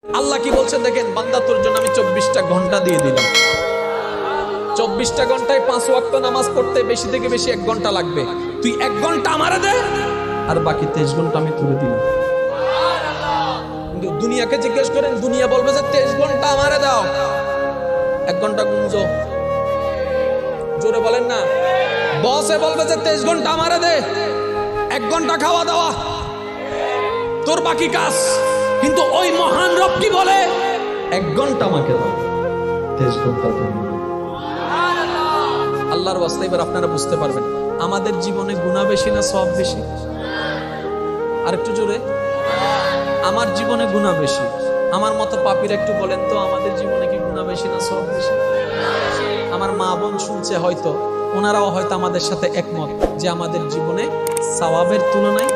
আল্লাহ কি বলছেন দেখেন, বান্দা তোর জন্য আমি 24টা ঘন্টা দিয়ে দিলাম। 24টা ঘন্টায় 5 ওয়াক্ত নামাজ পড়তে বেশি থেকে বেশি 1 ঘন্টা লাগবে। তুই 1 ঘন্টা আমারে দে, আর বাকি 23 ঘন্টা আমি তুলে দিলাম। কিন্তু দুনিয়াকে জিজ্ঞেস করেন, দুনিয়া বলবে যে 23 ঘন্টা আমারে দাও। 1 ঘন্টা গুঞ্জো, জোরে বলেন না। বসে বলবে যে 23 ঘন্টা আমারে দে, 1 ঘন্টা খাওয়া দাওয়া, তোর বাকি কাজ। কিন্তু ওই মহান রব কি বলে, 1 ঘন্টা আমাকে দাও, 23 ঘন্টা তুমি। আল্লাহর ওয়াস্তে এবার আপনারা বুঝতে পারবেন আমাদের জীবনে গুনাহ বেশি না সওয়াব বেশি? আরেকটু জোরে। আমার জীবনে গুনাহ বেশি। আমার মতো পাপীরা একটু বলেন তো, আমাদের জীবনে কি গুনাহ বেশি না সওয়াব বেশি? আমার মা বোন শুনছে হয়তো, ওনারাও হয়তো আমাদের সাথে একমত যে আমাদের জীবনে সওয়াবের তুলনায়